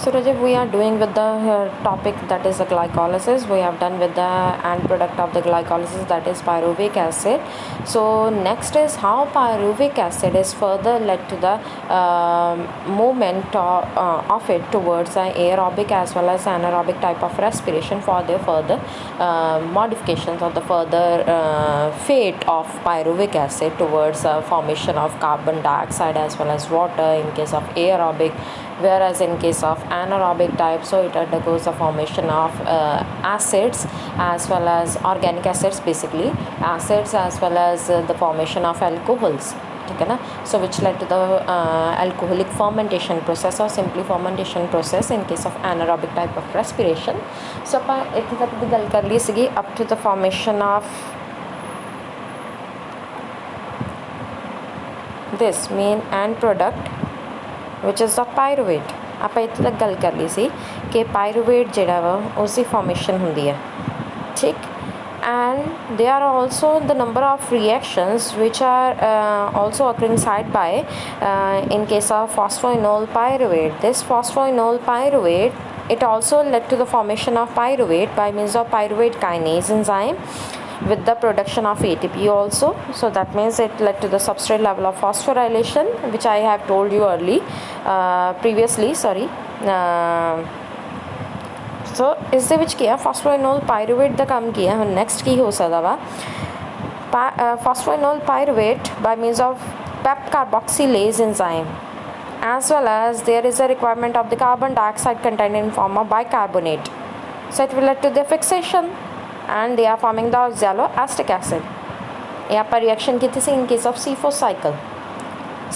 So Rajiv, we are doing with the topic that is the glycolysis. We have done with the end product of the glycolysis, that is pyruvic acid. So next is how pyruvic acid is further led to the movement of it towards the aerobic as well as anaerobic type of respiration for the further modifications of the further fate of pyruvic acid towards formation of carbon dioxide as well as water in case of aerobic, whereas in case of anaerobic type, so it undergoes the formation of acids as well as organic acids, basically acids as well as the formation of alcohols. ठीक है ना. So which led to the alcoholic fermentation process or simply fermentation process in case of anaerobic type of respiration. So ਆਪਾਂ ਇੱਥੇ ਤੱਕ ਦੀ ਗੱਲ ਕਰ ਲਈ ਸੀਗੀ up to the formation of this main end product which is the pyruvate. ਆਪਾਂ ਇੱਥੇ ਤੱਕ ਗੱਲ ਕਰ ਲਈ ਸੀ ਕਿ pyruvate ਜਿਹੜਾ ਵਾ ਉਸ ਦੀ formation ਹੁੰਦੀ ਹੈ, ਠੀਕ. And there are also the number of reactions which are also occurring side by in case of phosphoenol pyruvate. This phosphoenol pyruvate, it also led to the formation of pyruvate by means of pyruvate kinase enzyme with the production of ATP also. So that means it led to the substrate level of phosphorylation, which I have told you previously. सो इस किया phosphoenol pyruvate का काम किया. हम next की हो सकता वा phosphoenol pyruvate by means of PEP carboxylase enzyme as well as there is a requirement of the carbon dioxide contained in form of bicarbonate. So it will lead to the fixation and they are forming the oxaloacetic acid. यहाँ पर reaction की थी इन case of C4 cycle.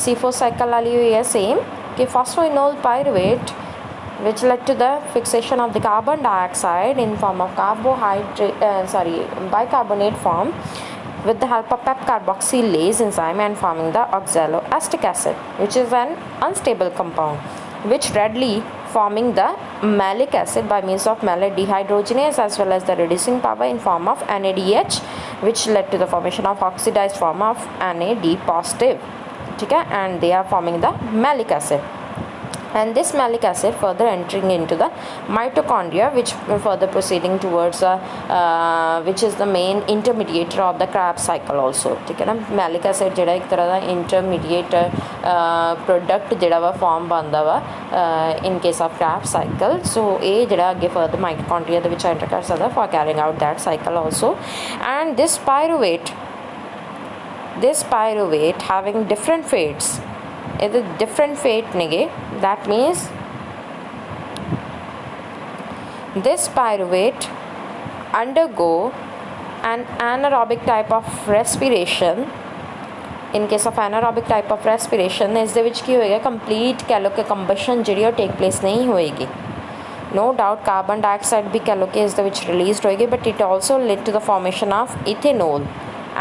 C4 cycle वाली हुई है same कि phosphoenol pyruvate which led to the fixation of the carbon dioxide in form of bicarbonate form with the help of pep carboxylase enzyme and forming the oxaloacetic acid, which is an unstable compound which readily forming the malic acid by means of malate dehydrogenase as well as the reducing power in form of NADH, which led to the formation of oxidized form of NAD positive, okay? And they are forming the malic acid. And this malic acid further entering into the mitochondria, which further proceeding towards which is the main intermediator of the Krebs cycle also. ठीक है ना. malic acid ਜਿਹੜਾ ਇੱਕ ਤਰ੍ਹਾਂ ਦਾ intermediate product ਜਿਹੜਾ ਵਾ form ਬਣਦਾ ਵਾ in case of Krebs cycle. So ਇਹ ਜਿਹੜਾ ਅੱਗੇ further mitochondria ਦੇ ਵਿੱਚ enter ਕਰ ਸਕਦਾ for carrying out that cycle also. And this pyruvate having different fates. It is different fate nege. That means this pyruvate undergo an anaerobic type of respiration. In case of anaerobic type of respiration is the which की होएगा complete कह लो कि combustion ਜਿਹੜੀ ਉਹ take place नहीं होएगी. No doubt carbon dioxide भी कह लो कि is the which released होएगी, but it also led to the formation of ethanol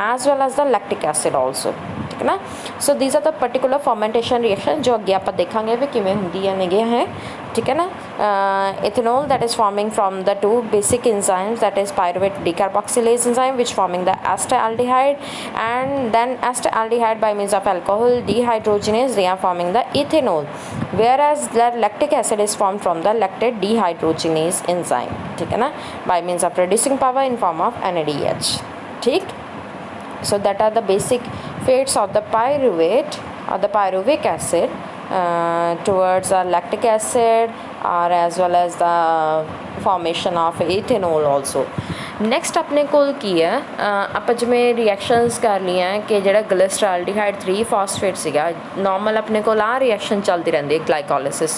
as well as the lactic acid also. ठीक है ना. So these are the particular fermentation reaction जो अगे आप देखेंगे भी किमें होंदी है. ठीक है ना. Ethanol that is forming from the two basic enzymes, that is pyruvate decarboxylase enzyme which forming the acetaldehyde and then acetaldehyde by means of alcohol dehydrogenase they are forming the ethanol, whereas the lactic acid is formed from the lactate dehydrogenase enzyme. ठीक है ना. by means of reducing power in form of NADH. ठीक. So that are the basic fates of the pyruvate or the pyruvic acid towards lactic acid or as well as the formation of ethanol also. Next अपने कोल की है आप जिमें reactions कर लिया है कि जो ग्लिसरॉल्डिहाइड 3 फॉस्फेट सीगा नॉर्मल अपने को रिएक्शन चलती रहती है ग्लाइकोलिसिस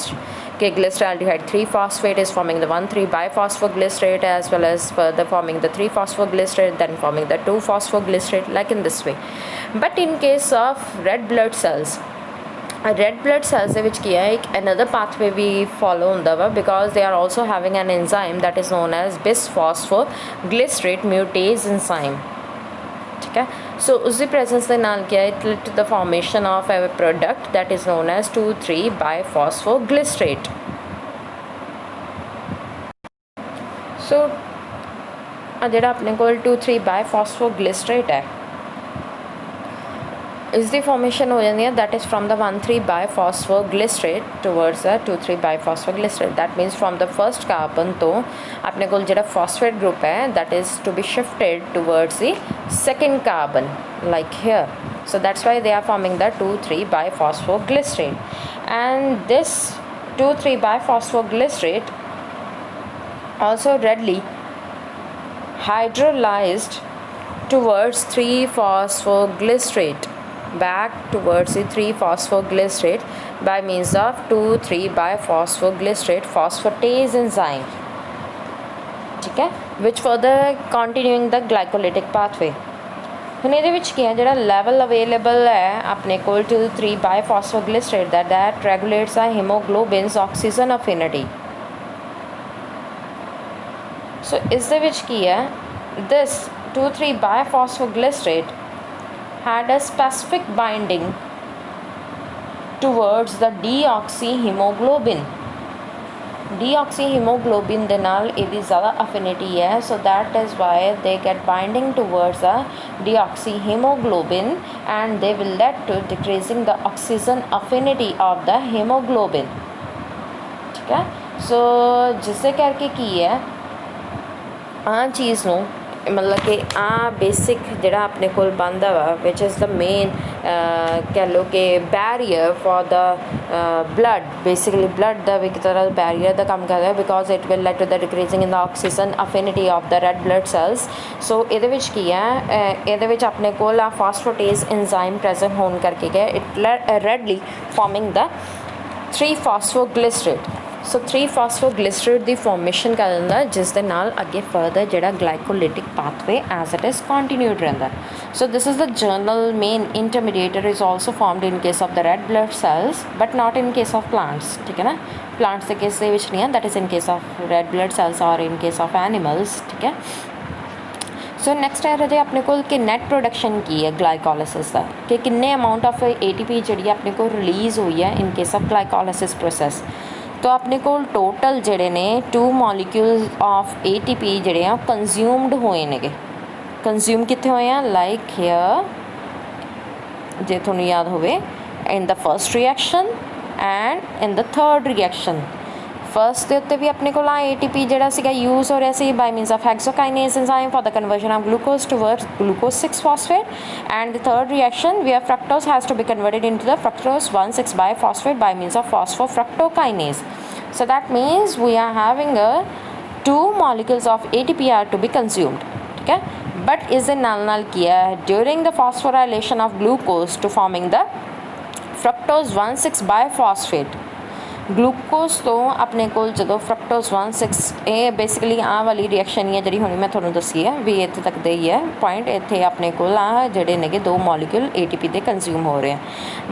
कि glyceraldehyde 3 phosphate is forming the 1,3 biphosphoglycerate as well as further forming the 3 phosphoglycerate, then forming the 2 phosphoglycerate, like in this way. But in case of red blood cells ਦੇ ਵਿੱਚ ਕੀ ਹੈ ਇੱਕ another pathway we follow ਹੁੰਦਾ ਵਾ because they are also having an enzyme that is known as bisphosphoglycerate mutase enzyme. ठीक है. सो उसकी presence के नाल क्या है it led to the formation of a product that is known as 2,3 biphosphoglycerate. So ਜਿਹੜਾ ਆਪਣੇ ਕੋਲ 2,3 biphosphoglycerate है इसकी फॉर्मेशन हो जाती है that is from the 1,3 bisphosphoglycerate towards the 2,3 bisphosphoglycerate that means from the first carbon तो अपने को जो फॉस्फेट ग्रुप है that is to be shifted towards the second carbon like here. So that's why they are forming the 2,3 biphosphoglycerate, and this 2,3 biphosphoglycerate also readily hydrolyzed towards 3-phosphoglycerate, back towards the 3-phosphoglycerate by means of 2,3 biphosphoglycerate phosphatase enzyme, ठीक है, which further continuing the glycolytic pathway. ਹੁਣ ਇਹਦੇ ਵਿੱਚ ਕੀ ਹੈ ਜਿਹੜਾ level available ਹੈ ਆਪਣੇ ਕੋਲ 2,3 ਬਾਇਫੋਸਫੋਗਲਿਸਰੇਟ that regulates the hemoglobin's oxygen affinity. So ਇਸ ਦੇ ਵਿੱਚ ਕੀ ਹੈ this 2,3 biphosphoglycerate had a specific binding towards the deoxyhemoglobin. Deoxyhemoglobin ਦੇ ਨਾਲ ਇਹਦੀ ਜ਼ਿਆਦਾ affinity ਹੈ, so that is why they get binding towards the deoxyhemoglobin and they will lead to decreasing the oxygen affinity of the hemoglobin, ਠੀਕ ਹੈ. so ਜਿਸਦੇ ਕਰਕੇ ਕੀ ਹੈ ਆਹ ਚੀਜ਼ ਨੂੰ मतलब कि बेसिक जोड़ा अपने को बनता वा विच इज़ द मेन कह लो कि barrier for the blood, basically blood का एक तरह बैरीयर का काम करता है because it will lead to the decreasing in the oxygen affinity of the red blood cells. So ये की है ये अपने को फॉस्फेटेज एंजाइम प्रेजेंट होने करके क्या it readily forming the 3-phosphoglycerate. So 3-phosphoglycerate ਦੀ ਫਾਰਮੇਸ਼ਨ ਕਰ ਦਿੰਦਾ ਜਿਸ ਦੇ ਨਾਲ ਅੱਗੇ ਫਰਦਰ ਜਿਹੜਾ glycolytic pathway as it is continued ਰਹਿੰਦਾ. So this is the general main intermediator is also formed in case of the red blood cells but not in case of plants, ਠੀਕ ਹੈ ਨਾ. ਪਲਾਂਟਸ ਦੇ case ਦੇ ਵਿੱਚ ਨਹੀਂ ਹੈ, that is in case of red blood cells or in case of animals, ਠੀਕ ਹੈ. सो नैक्सट है राजे अपने को कि नैट प्रोडक्शन की है ग्लाइकोलिसिस का कि किन्ने अमाउंट ऑफ ATP जी अपने को रिलीज़ हुई है इन केस ऑफ ग्लाइकोलिसिस प्रोसैस. तो अपने को टोटल जोड़े ने 2 मॉलिक्यूल्स ऑफ ATP जोड़े हैं कंज्यूम्ड हुए ने. कंज्यूम कितने हुए हैं लाइक हियर जे थोड़ा याद होवे इन the first reaction and in the third reaction. First के उत्ते भी अपने को ATP जोड़ा सीगा यूज हो रहा सी by means of hexokinase enzyme for the conversion of glucose towards glucose 6-phosphate and the third reaction where fructose has to be converted into the fructose 1,6 biphosphate by means of phosphofructokinase. So that means we are having 2 molecules of ATP are to be consumed, ठीक है. But इसे नाल किया है during the phosphorylation of glucose to forming the fructose 1,6 biphosphate. Glucose तो अपने को जो फ्रक्टोज 1,6 ये बेसिकली वाली रिएक्शन ही है जी हुणे मैं थोड़ा दसी है भी इतने तक दे ही है पॉइंट इतने अपने को जोड़े ने 2 मॉलिक्यूल ATP के कंज्यूम हो रहे हैं.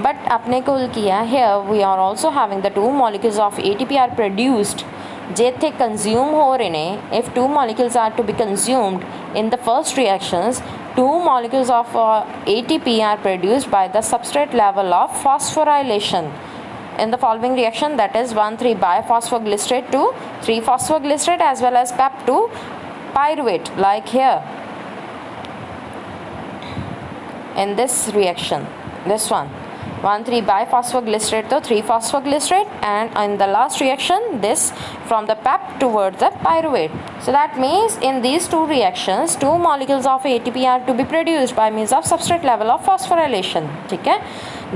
बट अपने को किया here we are also having the 2 molecules of ATP are produced जे इतने कंज्यूम हो रहे हैं. If 2 molecules are to be consumed in the first reactions 2 molecules of ATP are produced by the substrate level of phosphorylation in the following reaction, that is 1,3 biphosphoglycerate to 3-phosphoglycerate as well as PEP to pyruvate like here in this reaction, this one 1,3 biphosphoglycerate to 3-phosphoglycerate and in the last reaction this from the PEP towards the pyruvate. So that means in these 2 reactions 2 molecules of ATP are to be produced by means of substrate level of phosphorylation, ठीक है.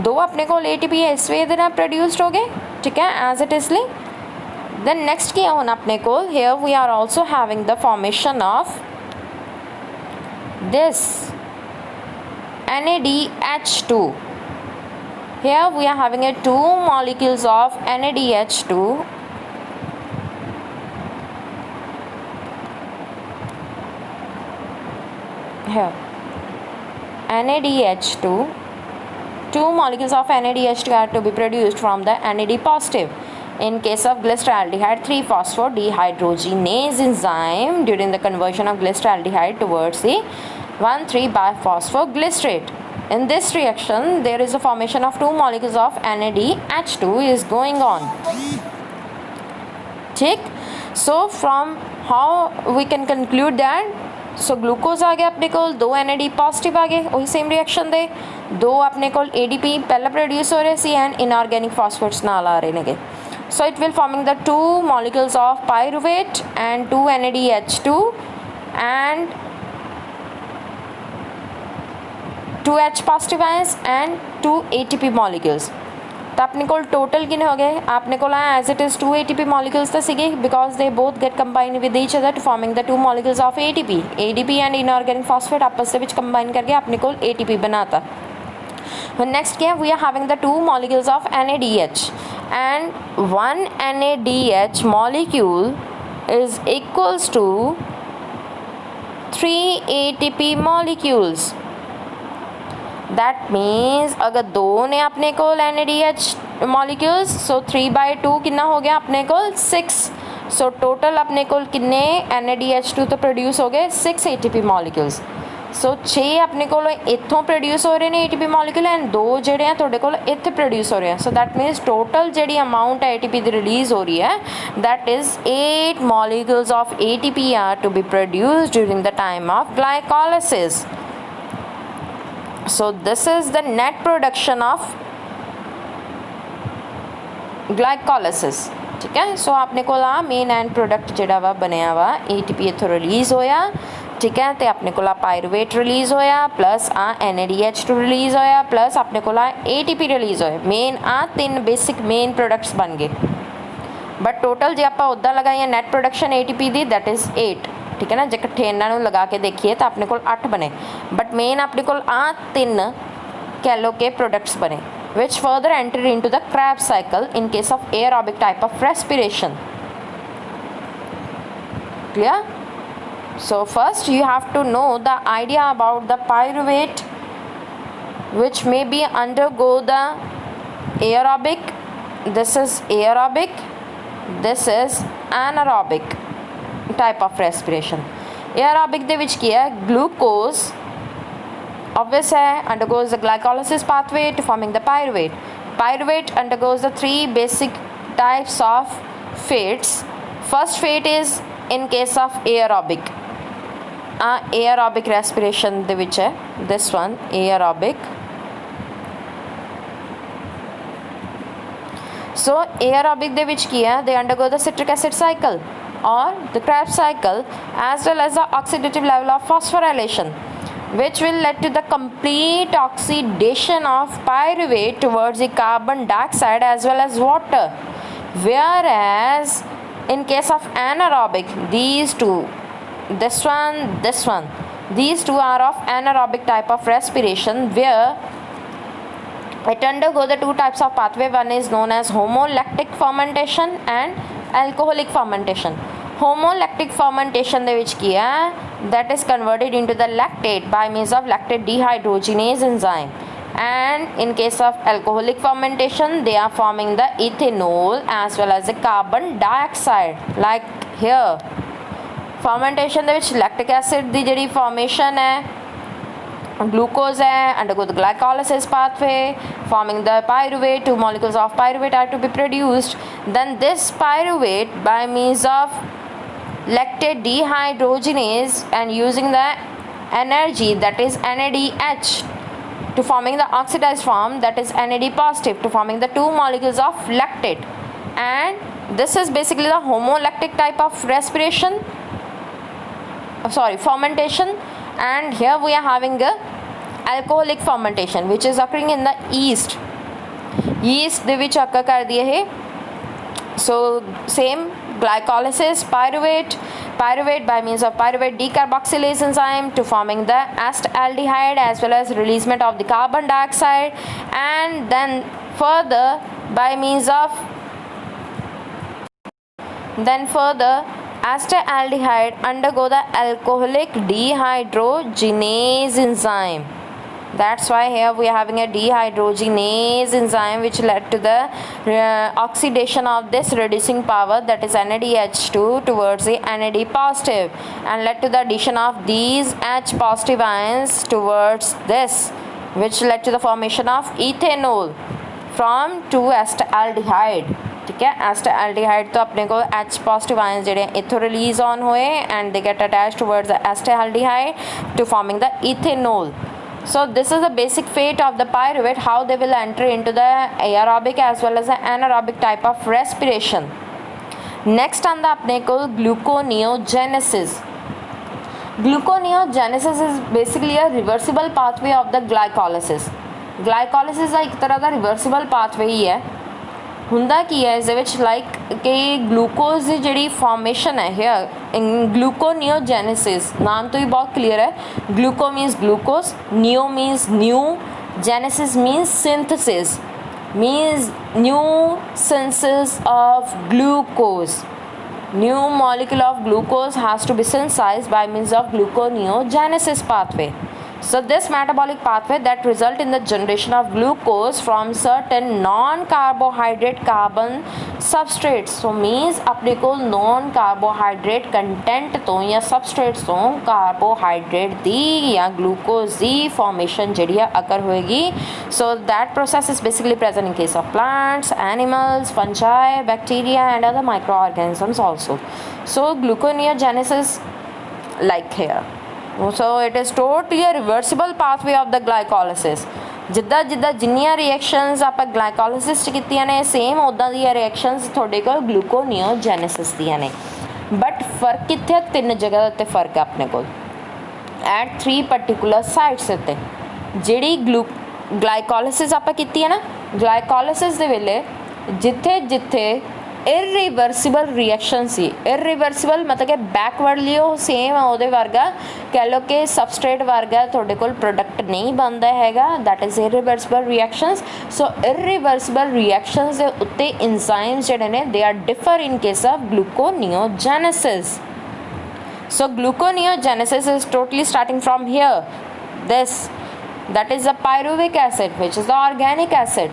2 अपने को ATP इस वे देना produced हो गए, ठीक है, एज इट इज ली. देन नेक्स्ट किया होना अपने को here we are also having the formation of this NADH2. Here we are having 2 molecules of NADH2 here NADH2. 2 molecules of NADH2 are to be produced from the NAD positive. In case of glyceraldehyde 3-phosphodehydrogenase enzyme during the conversion of glyceraldehyde towards the 1,3 biphosphoglycerate. In this reaction there is a formation of 2 molecules of NADH2 is going on, ठीक. So from how we can conclude that, so glucose आ गया अपने को 2 NAD positive आ गए वही same reaction दे. दो अपने को ADP पहला प्रोड्यूस हो रहे सी एंड इनऑर्गेनिक फॉस्फेट्स नाल आ रहे ने। So it will forming the two molecules of pyruvate and 2 NADH2 and 2 H positive ions and 2 ATP molecules। तो अपने को टोटल कितने हो गए आपने को as it is 2 ATP molecules तो सीगे because they both get combine with each other to forming the 2 molecules of ADP and inorganic phosphate आपस के विच कंबाइन करके अपने को ATP बनाता। नेक्स्ट क्या we are having the 2 molecules of NADH and 1 NADH molecule is equals to 3 ATP molecules। That means अगर दो ने अपने को NADH मॉलिक्यूल्स सो 3/2 कितना हो गया अपने को 6। सो टोटल अपने को कितने NADH2 तो प्रोड्यूस हो गए 6 ATP मॉलिक्यूल्स। सो 6 अपने को इत्थों प्रोड्यूस हो रहे हैं ATP मॉलिक्यूल एंड 2 जेडे हैं तुहाडे कोल इत्थे प्रोड्यूस हो रहे हैं। सो दैट मीन्स टोटल जी अमाउंट है ATP की रिलीज हो रही है that is 8 molecules of ATP are to be produced during the time of glycolysis. So this is the net production of glycolysis। ठीक है। सो आपने को मेन एंड प्रोडक्ट जोड़ा वा बनया वा ATP इथों रिलीज होया। ठीक है। तो अपने को पायरुवेट रिलीज होया प्लस NADH2 रिलीज होया प्लस अपने को ATP रिलीज होया। मेन 3 बेसिक मेन प्रोडक्ट्स बन गए बट टोटल जो आप उदा लगाइए नैट प्रोडक्शन ATP दी दैट इज़ 8। ठीक है ना जे कट्ठे इन्हों लगा के देखिए तो अपने को 8 बने बट मेन अपने को 3 कह लो के प्रोडक्ट्स बने which further enter into the Krebs cycle in case of aerobic type of respiration. Clear? So first you have to know the idea about the pyruvate which may be undergo the aerobic. This is aerobic, this is anaerobic type of respiration. Aerobic दे विच किया glucose obvious है undergoes the glycolysis pathway to forming the pyruvate. Pyruvate undergoes the 3 basic types of fates. First fate is in case of aerobic aerobic respiration दे विच है this one aerobic. So aerobic दे विच किया they undergo the citric acid cycle or the Krebs cycle as well as the oxidative level of phosphorylation which will lead to the complete oxidation of pyruvate towards the carbon dioxide as well as water, whereas in case of anaerobic these two this one these two are of anaerobic type of respiration where it undergo the 2 types of pathway. One is known as homolactic fermentation and alcoholic fermentation। homolactic fermentation ਦੇ ਵਿੱਚ ਕੀ ਹੈ that is converted into the lactate by means of lactate dehydrogenase enzyme and in case of alcoholic fermentation they are forming the ethanol as well as the carbon dioxide like here। fermentation ਦੇ ਵਿੱਚ lactic acid ਦੀ ਜਿਹੜੀ formation ਹੈ glucose है undergo the glycolysis pathway forming the pyruvate। 2 molecules of pyruvate are to be produced। then this pyruvate by means of lactate dehydrogenase and using the energy that is NADH to forming the oxidized form that is NAD positive to forming the 2 molecules of lactate and this is basically the homolactic type of respiration fermentation। and here we are having a alcoholic fermentation which is occurring in the yeast ਦੇ ਵਿੱਚ occur ਕਰਦੀ ਹੈ। so same glycolysis pyruvate by means of pyruvate decarboxylase enzyme to forming the acetaldehyde as well as releasement of the carbon dioxide and then further by means of acetaldehyde undergo the alcoholic dehydrogenase enzyme। that's why here we are having a dehydrogenase enzyme which led to the oxidation of this reducing power that is NADH2 towards the NAD positive and led to the addition of these H positive ions towards this which led to the formation of ethanol from 2-acetaldehyde। ठीक है। एस्टेल्डिहाइड तो अपने को H positive ions जेडे इथों release ऑन हुए and they get attach towards the acetaldehyde to forming the ethanol. So this is the basic fate of the pyruvate, how they will enter into the aerobic as well as the anaerobic type of respiration. Next on the अपने को gluconeogenesis. Gluconeogenesis is basically a reversible pathway of the glycolysis. Glycolysis ਦਾ ਇੱਕ ਤਰ੍ਹਾਂ ਦਾ reversible pathway ਹੀ ਹੈ। ਹੁੰਦਾ ਕੀ ਹੈ ਇਸ ਦੇ ਵਿੱਚ ਲਾਈਕ ਕਿ ਗਲੂਕੋਜ਼ ਦੀ ਜਿਹੜੀ ਫਾਰਮੇਸ਼ਨ ਹੈ ਹੇਅਰ ਇਨ ਗਲੂਕੋਨੀਓਜੈਨੇਸਿਸ, ਨਾਮ ਤੋਂ ਹੀ ਬਹੁਤ ਕਲੀਅਰ ਹੈ। Gluco means glucose, neo means new, genesis means synthesis, means new synthesis of glucose. New molecule of glucose has to be synthesized by means of gluconeogenesis pathway. So this metabolic pathway that result in the generation of glucose from certain non-carbohydrate carbon substrates. So means अपने को non-carbohydrate content तो या substrates तो carbohydrate दी या glucose दी formation जड़ी है अकर होएगी. So that process is basically present in case of plants, animals, fungi, bacteria and other microorganisms also. So gluconeogenesis like here. So it is totally a reversible pathway of the glycolysis. ਜਿੱਦਾਂ ਜਿੱਦਾਂ ਜਿੰਨੀਆਂ reactions ਆਪਾਂ ਗਲਾਈਕੋਲਿਸਿਸ 'ਚ ਕੀਤੀਆਂ ਨੇ same ਉੱਦਾਂ ਦੀਆਂ reactions ਤੁਹਾਡੇ ਕੋਲ ਗਲੂਕੋਨੀਓਜੈਨੇਸਿਸ ਦੀਆਂ ਨੇ। ਬਟ ਫਰਕ ਕਿੱਥੇ? 3 ਜਗ੍ਹਾ ਦੇ ਉੱਤੇ ਫਰਕ ਹੈ ਆਪਣੇ ਕੋਲ ਐਟ 3 ਪਾਰਟੀਕੂਲਰ ਸਾਈਟਸ ਉੱਤੇ। ਜਿਹੜੀ ਗਲਾਈਕੋਲਿਸਿਸ ਆਪਾਂ ਕੀਤੀ ਹੈ ਨਾ, ਗਲਾਈਕੋਲਿਸਿਸ ਦੇ ਵੇਲੇ ਜਿੱਥੇ ਜਿੱਥੇ इरिवर्सिबल रिएक्शन सी, इरिवर्सिबल मतलब कि बैकवर्डली वो सेम है ਉਹਦੇ ਵਰਗਾ कह लो कि सबस्ट्रेट वर्गा ਤੁਹਾਡੇ ਕੋਲ प्रोडक्ट नहीं बनता हैगा, that is irreversible reactions. So irreversible reactions ਦੇ ਉੱਤੇ एंजाइम्स ਜਿਹੜੇ ਨੇ they are differ in case of gluconeogenesis. So gluconeogenesis is totally starting from here, this, that is the pyruvic acid which is the organic acid,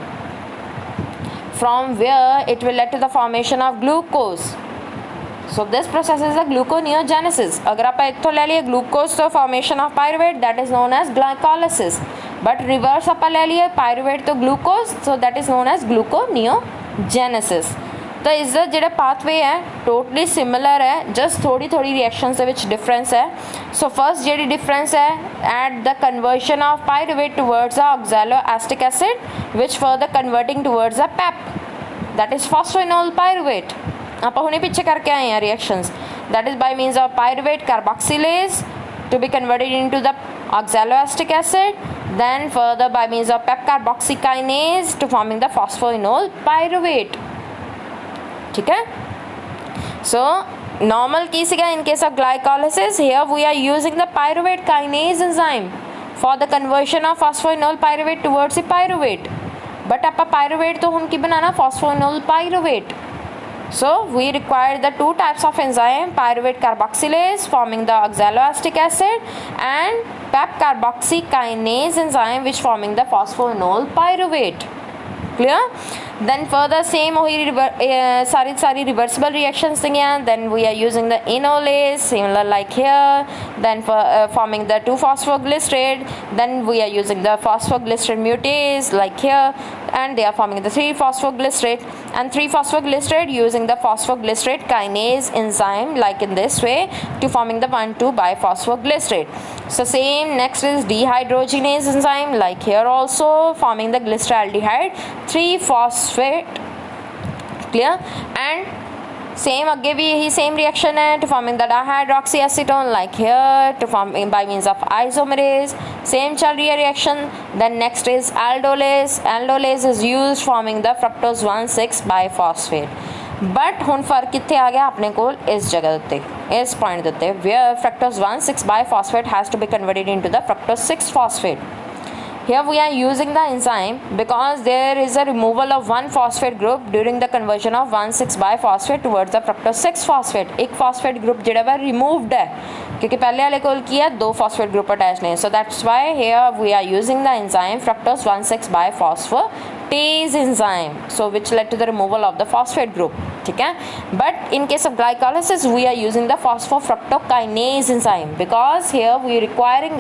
from where it will lead to the formation of glucose. So this process is the gluconeogenesis. अगर आप एक तो ले लिए glucose तो formation of pyruvate, that is known as glycolysis. But reverse आप ले लिए pyruvate तो glucose, so that is known as gluconeogenesis. तो इसका जो पाथवे है टोटली सिमिलर है, जस्ट थोड़ी थोड़ी रिएक्शंस के विच डिफरेंस है। सो फर्स्ट जी डिफरेंस है at the conversion of pyruvate towards the oxaloacetic acid which further converting towards the PEP, that is phosphoenol pyruvate. आप हुणे पीछे करके आए हैं reactions, that is by means of pyruvate carboxylase to be converted into the oxaloacetic acid, then further by means of pep carboxykinase to forming the phosphoenol pyruvate। ठीक है। सो normal की सीगा in case of glycolysis, here we are using the pyruvate kinase enzyme for the conversion of phosphoenol pyruvate towards the pyruvate. But आप pyruvate तो हम की बनाना phosphoenol pyruvate. So we require the 2 types of enzyme, pyruvate carboxylase forming the oxaloacetic acid and pep carboxykinase enzyme which forming the phosphoenol pyruvate। Clear? Then further same सारी reversible reactions thing है। Then we are using the enolase similar like here, then for forming the 2-phosphoglycerate, then we are using the phosphoglycerate mutase like here, and they are forming the 3-phosphoglycerate and 3-phosphoglycerate using the phosphoglycerate kinase enzyme like in this way to forming the 1,2-biphosphoglycerate। So same next is dehydrogenase enzyme like here also forming the glyceraldehyde 3-phosphate। Clear? And same again भी यही same reaction है to forming the dihydroxyacetone like here to form by means of isomerase, same चल रही है reaction। Then next is aldolase, aldolase is used forming the fructose 1,6-biphosphate। But हुण फर्क कितने आ गया अपने को इस जगह उत्ते, इस पॉइंट उत्ते where fructose 1,6-biphosphate has to be converted into the fructose 6-phosphate। Here we are using the enzyme because there is a removal of 1 phosphate group during the conversion of 1,6-biphosphate towards the fructose 6-phosphate। एक phosphate group जो है removed है क्योंकि पहले वाले को किया 2 phosphate group attached नहीं। So that's why here we are using the enzyme fructose 1,6-biphosphatase enzyme, so which led to the removal of the phosphate group। ठीक है। But in case of glycolysis we are using the phosphofructokinase enzyme because here we are requiring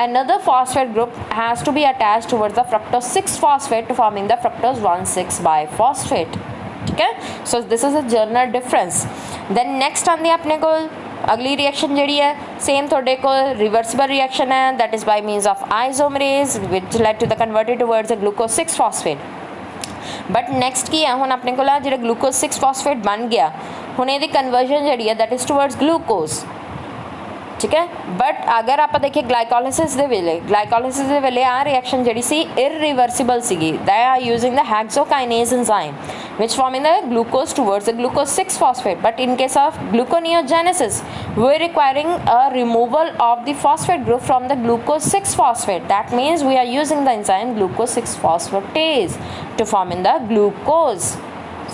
another phosphate group has to be attached towards the fructose 6-phosphate to forming the fructose 1,6-biphosphate। ठीक है। So this is a general difference। Then next on the अपने को अगली reaction जी है same थोड़े को reversible reaction है that is by means of isomerase which led to the converted towards a glucose 6 phosphate. But next की है हुण अपने को जो ग्लूकोज 6 फॉस्फेट बन गया हुण ये कन्वर्जन जी है दैट इज़ टुवर्ड्स ग्लूकोज, ठीक है। बट अगर आप देखिए ग्लाइकोलिसिस के वेले आ रिएक्शन जी सी इरिवर्सिबल सी, they are using the hexokinase enzyme which forming the glucose towards the glucose 6 phosphate, but in case of gluconeogenesis we are requiring a removal of the phosphate group from the glucose 6 phosphate. That means we are using the enzyme glucose 6 phosphatase to form in the glucose,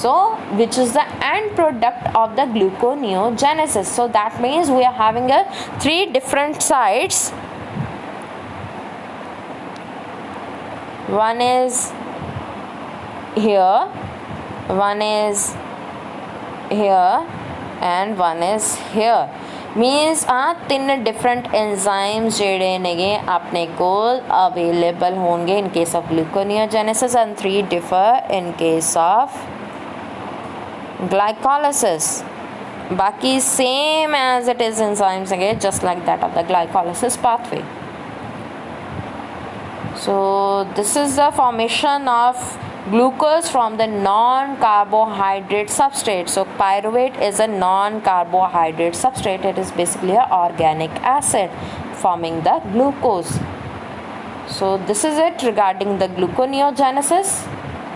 so which is the end product of the gluconeogenesis. So that means we are having a 3 different sites. One is here, one is here and one is here, means तीन different enzymes जेड़े ने अपने को available होंगे in case of gluconeogenesis and 3 differ in case of glycolysis. बाकी same as it is enzymes again just like that of the glycolysis pathway. So this is the formation of glucose from the non-carbohydrate substrate. So pyruvate is a non-carbohydrate substrate. It is basically an organic acid forming the glucose. So this is it regarding the gluconeogenesis.